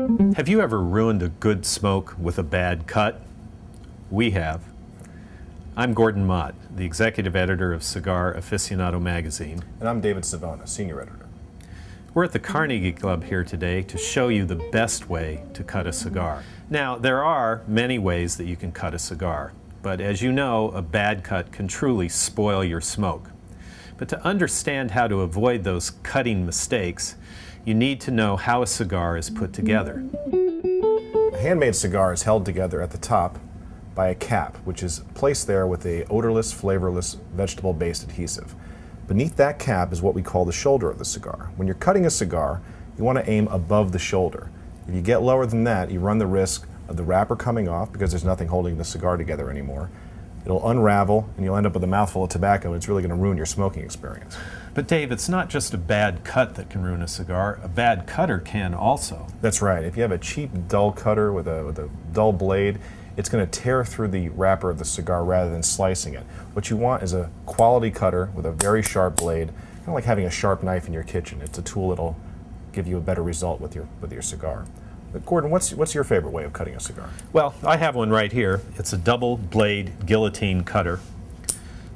Have you ever ruined a good smoke with a bad cut? We have. I'm Gordon Mott, the executive editor of Cigar Aficionado magazine. And I'm David Savona, senior editor. We're at the Carnegie Club here today to show you the best way to cut a cigar. Now, there are many ways that you can cut a cigar, but as you know, a bad cut can truly spoil your smoke. But to understand how to avoid those cutting mistakes, you need to know how a cigar is put together. A handmade cigar is held together at the top by a cap, which is placed there with a odorless, flavorless, vegetable-based adhesive. Beneath that cap is what we call the shoulder of the cigar. When you're cutting a cigar, you want to aim above the shoulder. If you get lower than that, you run the risk of the wrapper coming off because there's nothing holding the cigar together anymore. It'll unravel and you'll end up with a mouthful of tobacco, and it's really going to ruin your smoking experience. But Dave, it's not just a bad cut that can ruin a cigar. A bad cutter can also. That's right. If you have a cheap, dull cutter with a dull blade, it's going to tear through the wrapper of the cigar rather than slicing it. What you want is a quality cutter with a very sharp blade, kind of like having a sharp knife in your kitchen. It's a tool that'll give you a better result with your cigar. But Gordon, what's your favorite way of cutting a cigar? Well, I have one right here. It's a double blade guillotine cutter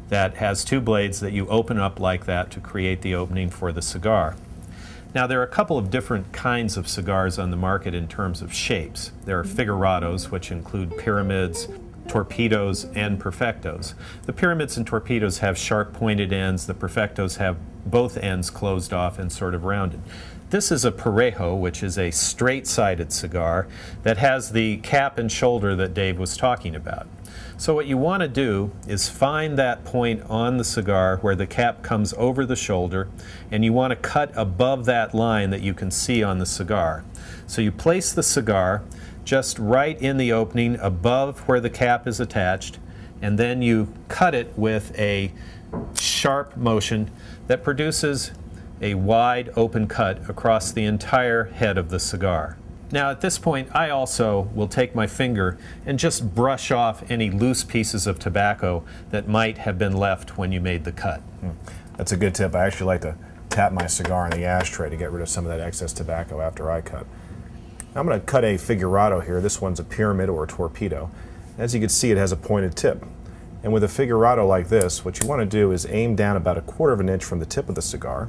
that has two blades that you open up like that to create the opening for the cigar. Now, there are a couple of different kinds of cigars on the market in terms of shapes. There are figurados, which include pyramids, torpedoes, and perfectos. The pyramids and torpedoes have sharp pointed ends. The perfectos have both ends closed off and sort of rounded. This is a parejo, which is a straight-sided cigar that has the cap and shoulder that Dave was talking about. So what you want to do is find that point on the cigar where the cap comes over the shoulder, and you want to cut above that line that you can see on the cigar. So you place the cigar just right in the opening above where the cap is attached, and then you cut it with a sharp motion that produces a wide open cut across the entire head of the cigar. Now at this point, I also will take my finger and just brush off any loose pieces of tobacco that might have been left when you made the cut. That's a good tip. I actually like to tap my cigar in the ashtray to get rid of some of that excess tobacco after I cut. Now I'm going to cut a figurado here. This one's a pyramid or a torpedo. As you can see, it has a pointed tip. And with a figurado like this, what you want to do is aim down about 1/4 of an inch from the tip of the cigar.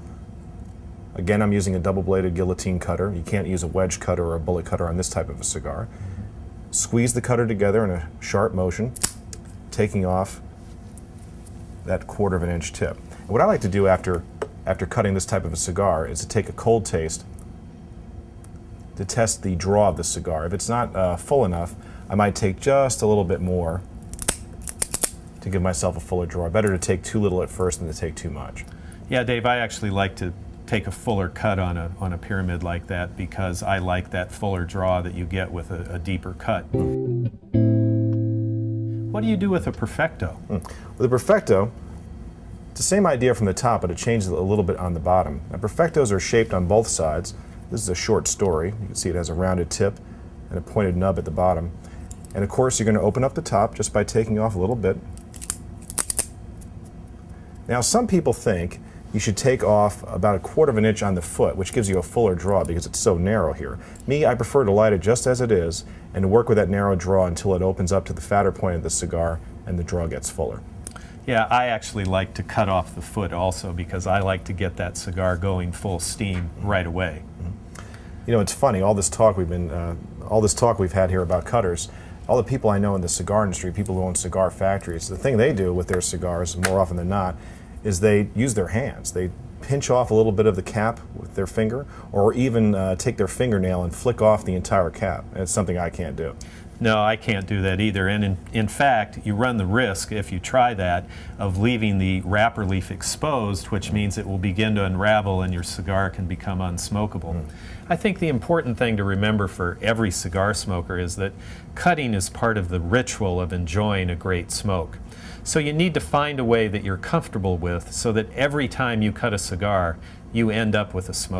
Again, I'm using a double-bladed guillotine cutter. You can't use a wedge cutter or a bullet cutter on this type of a cigar. Squeeze the cutter together in a sharp motion, taking off that 1/4 of an inch tip. And what I like to do after cutting this type of a cigar is to take a cold taste to test the draw of the cigar. If it's not full enough, I might take just a little bit more to give myself a fuller draw. Better to take too little at first than to take too much. Yeah, Dave, I actually like to take a fuller cut on a pyramid like that because I like that fuller draw that you get with a deeper cut. What do you do with a perfecto? With a perfecto, it's the same idea from the top, but it changes a little bit on the bottom. Now, perfectos are shaped on both sides. This is a short story. You can see it has a rounded tip and a pointed nub at the bottom. And of course, you're going to open up the top just by taking off a little bit. Now, some people think you should take off about 1/4 of an inch on the foot, which gives you a fuller draw because it's so narrow here. Me, I prefer to light it just as it is and to work with that narrow draw until it opens up to the fatter point of the cigar and the draw gets fuller. Yeah, I actually like to cut off the foot also because I like to get that cigar going full steam right away. You know, it's funny, all this talk we've had here about cutters, all the people I know in the cigar industry, people who own cigar factories, the thing they do with their cigars, more often than not, is they use their hands. They pinch off a little bit of the cap with their finger, or even take their fingernail and flick off the entire cap. And it's something I can't do. No, I can't do that either. And in fact, you run the risk, if you try that, of leaving the wrapper leaf exposed, which means it will begin to unravel and your cigar can become unsmokable. I think the important thing to remember for every cigar smoker is that cutting is part of the ritual of enjoying a great smoke. So you need to find a way that you're comfortable with so that every time you cut a cigar, you end up with a smoke